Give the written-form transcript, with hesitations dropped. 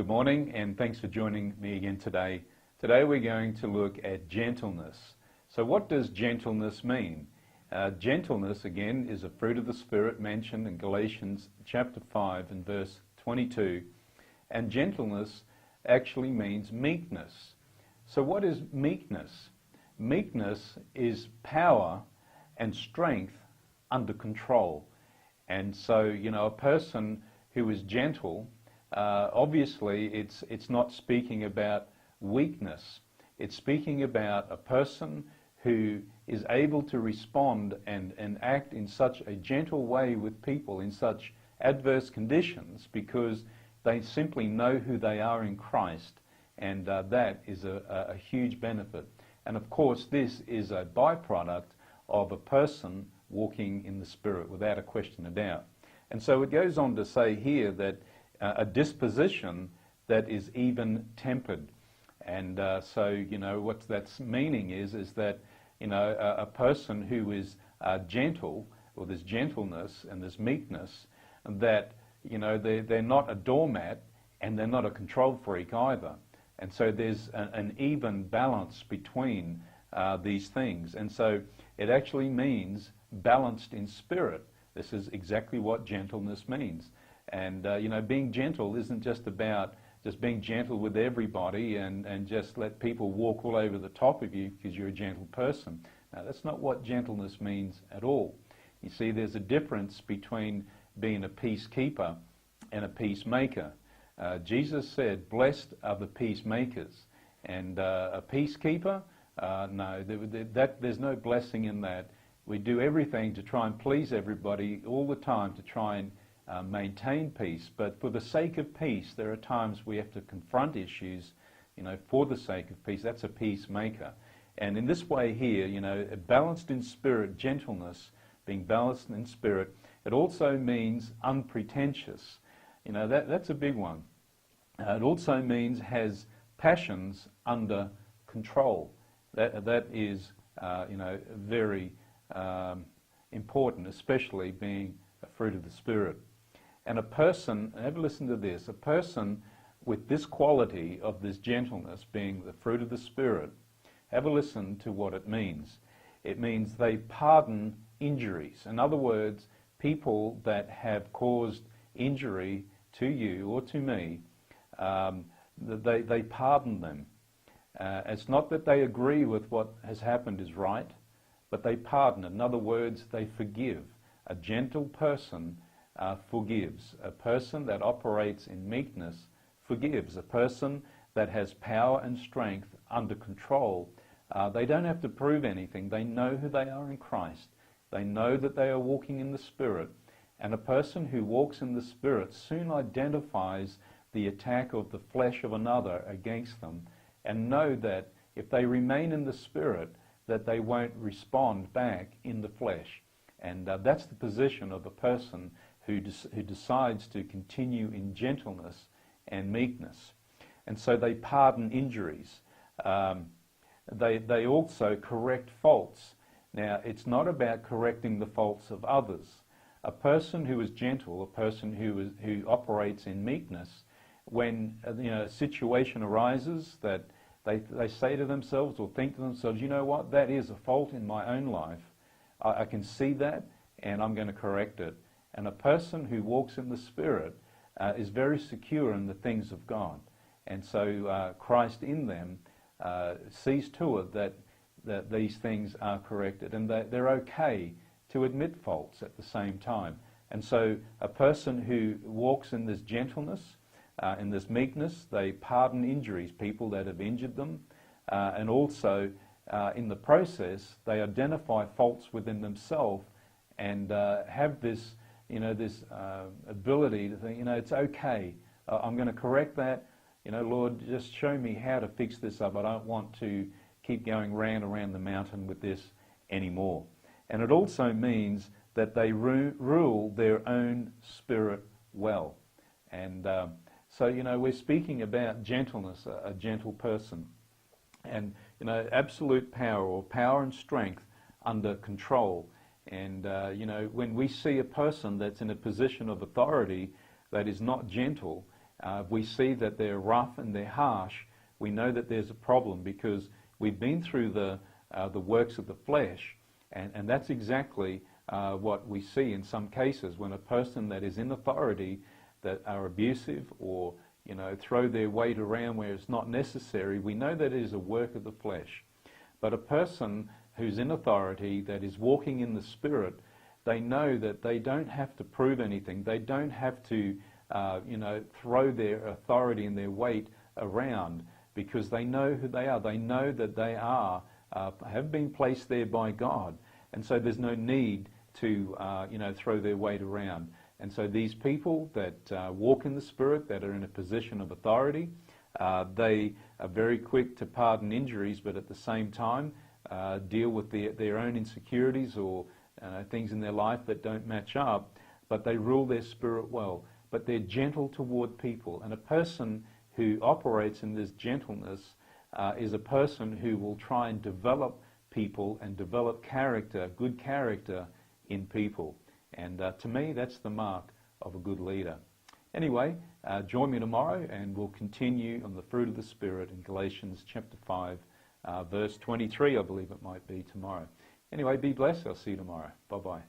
Good morning, and thanks for joining me again today. Today we're going to look at gentleness. So what does gentleness mean? Gentleness, again, is a fruit of the Spirit mentioned in Galatians chapter 5 and verse 22. And gentleness actually means meekness. So what is meekness? Meekness is power and strength under control. And so, a person who is gentle, obviously it's not speaking about weakness. It's speaking about a person who is able to respond and act in such a gentle way with people in such adverse conditions because they simply know who they are in Christ, and that is a huge benefit. And of course this is a byproduct of a person walking in the Spirit, without a question of doubt. And so it goes on to say here that a disposition that is even tempered. And so what that's meaning is that a person who is gentle, or there's gentleness and there's meekness, that they're not a doormat and they're not a control freak either. And so there's an even balance between these things. And so it actually means balanced in spirit. This is exactly what gentleness means. And being gentle isn't just about just being gentle with everybody and just let people walk all over the top of you because you're a gentle person. Now, that's not what gentleness means at all. You see, there's a difference between being a peacekeeper and a peacemaker. Jesus said, blessed are the peacemakers. And a peacekeeper, no, there's no blessing in that. We do everything to try and please everybody all the time to try and maintain peace, but for the sake of peace, there are times we have to confront issues, for the sake of peace. That's a peacemaker. And in this way here, balanced in spirit, gentleness, being balanced in spirit, it also means unpretentious. That's a big one. It also means has passions under control. That is, very important, especially being a fruit of the Spirit. And a person, have a listen to this, a person with this quality of this gentleness being the fruit of the Spirit, have a listen to what it means. It means they pardon injuries. In other words, people that have caused injury to you or to me, they pardon them. It's not that they agree with what has happened is right, but they pardon. In other words, they forgive. A gentle person forgives. A person that operates in meekness forgives. A person that has power and strength under control, they don't have to prove anything. They know who they are in Christ. They know that they are walking in the Spirit. And a person who walks in the Spirit soon identifies the attack of the flesh of another against them, and know that if they remain in the Spirit, that they won't respond back in the flesh. And that's the position of a person who decides to continue in gentleness and meekness. And so they pardon injuries. They also correct faults. Now, it's not about correcting the faults of others. A person who is gentle, a person who operates in meekness, when a situation arises that they say to themselves or think to themselves, you know what, that is a fault in my own life. I can see that and I'm going to correct it. And a person who walks in the Spirit is very secure in the things of God. And so Christ in them sees to it that these things are corrected and that they're okay to admit faults at the same time. And so a person who walks in this gentleness, in this meekness, they pardon injuries, people that have injured them, and also in the process they identify faults within themselves and have this, this ability to think, it's okay. I'm going to correct that. Lord, just show me how to fix this up. I don't want to keep going round around the mountain with this anymore. And it also means that they rule their own spirit well. And so, we're speaking about gentleness, a gentle person. And, absolute power or power and strength under control. And, when we see a person that's in a position of authority that is not gentle, If we see that they're rough and they're harsh, we know that there's a problem because we've been through the works of the flesh, and that's exactly what we see in some cases when a person that is in authority that are abusive or throw their weight around where it's not necessary. We know that it is a work of the flesh. But a person who's in authority that is walking in the Spirit, they know that they don't have to prove anything. They don't have to throw their authority and their weight around, because they know who they are. They know that they have been placed there by God, and so there's no need to throw their weight around. And so these people that walk in the Spirit, that are in a position of authority, they are very quick to pardon injuries, but at the same time deal with their own insecurities or things in their life that don't match up, but they rule their spirit well. But they're gentle toward people. And a person who operates in this gentleness is a person who will try and develop people and develop character, good character in people. And to me, that's the mark of a good leader. Anyway, join me tomorrow and we'll continue on the fruit of the Spirit in Galatians chapter 5, verse 23, I believe it might be tomorrow. Anyway, be blessed. I'll see you tomorrow. Bye-bye.